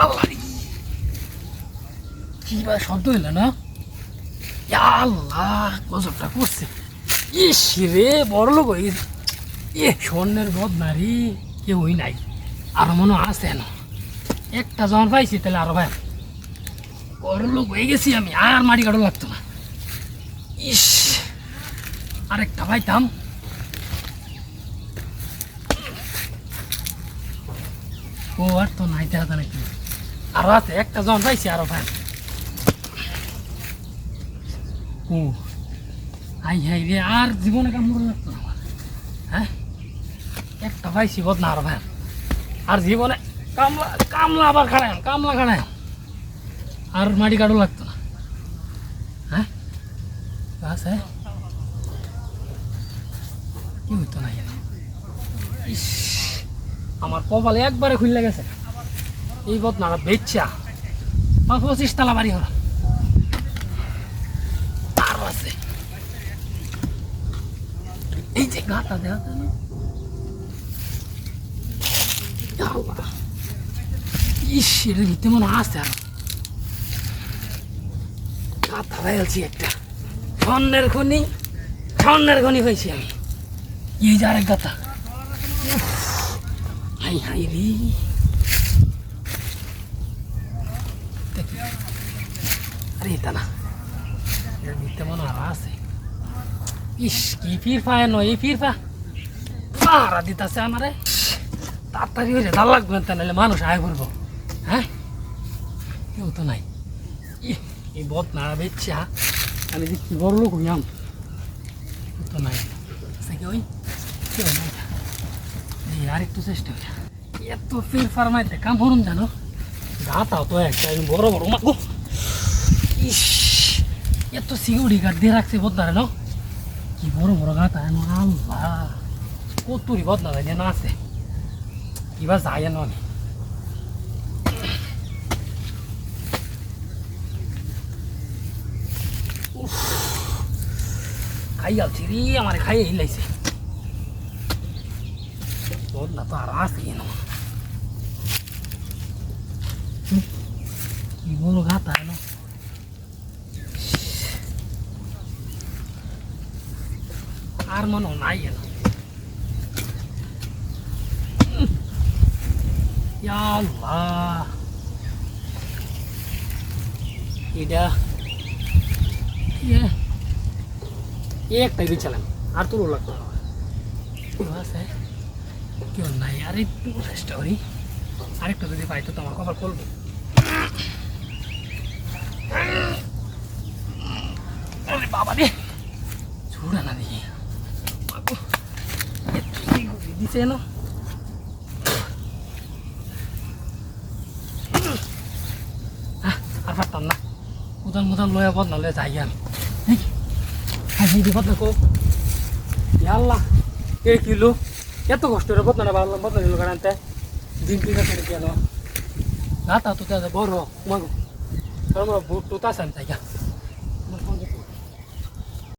আল্লাহ রে, কি বা শব্দ হইল না? ইয়া আল্লাহ, গজবটা করছে। ইস রে, বড় লোক হয়ে গেছে। স্বর্ণের বদনারি কেউই নাই, আরো মনে আছে না। একটা জন পাইছি তাহলে আরো ভাই বড় লোক হয়ে গেছি আমি, আর মাটি কাটো লাগতো না। ইস, আরেকটা পাইতাম। ও আর তো নাই, দেখা নাকি আরো আছে, একটা জন পাইছি আরো ভাই। ও হাই হাই রে, আর জীবনে কামড় লাগতো না আমার। হ্যাঁ, একটা পাইছি বদনা আরো ভাই, আর জীবনে কামলা কামলা আবার খাড়ায়, কামলা খাড়ায়, আর মাটি কাটো লাগতো না। হ্যাঁ, আছে কি হইতো না। ইস, আমার কপালে একবারে খুললে গেছে। এই বদনাটা বেচ্চা 25 তলা বাড়ি হলো, আরো আছে। এই যে গাটা দেখা যায় না? ইস, এর ভিতরে মনে আসছে আর গাথা ফেলছি একটা। স্বর্ণের খনি, স্বর্ণের খনি হয়েছি আমি। এই যে আরেক গাথা। হাই হাই রে, আরে এটা না, এর ভিতরে মনে আর আছে। ইস, কি ফিরফা এনো, এই ফিরফা পাহারা দিতেছে আমারে। তাড়াতাড়ি হয়ে যা লাগবে, তা নাহলে মানুষ আয় করবো। হ্যাঁ, কেউ তো নাই। এই বদনা বেচ্চা আমি যে কি বড় লোক হইয়াম, তো নাই। কেউ কেউ নাই। আর একটু চেষ্টা করি। এত ফিরফার মাইতে কাম করুন জানো, গাতাও তো একটা বড় বড় মাগো। ইস, এত সিকিউরিটি গার্ড দিয়ে রাখছে বদনারে না, কি বড় বড় গাতা। আল্লাহ, কতরি বদনা যায় না আছে, কিবা যায় না আমি। খাই যাচ্ছি রে, আমার খাইয়ে হিলাইছে বদনা তো আর আছে কেন। কি বড় গাতা এনো, আর মনে নাই এনো। আল্লাহ, এটা একটাই বিছালাম, আর তোর লাগতো কেউ আছে, কেউ নাই। আর একটু চেষ্টা করি, আরেকটা যদি পাই তো আমার কপাল খুলবে। আরে বাবা রে, ছুড়া না দেখি দিছে না। আর পারতাম না, উদান মুদান লয়া বদনা লয়ে যাই আমি। বদনা কো আল্লাহ, এ কিলো এত কষ্ট রে বদনা বাড়লাম, বদনা দিল কারণতে দিন পিছা কেন গাতা তো বড় মাগো বুট তো তাসান তাই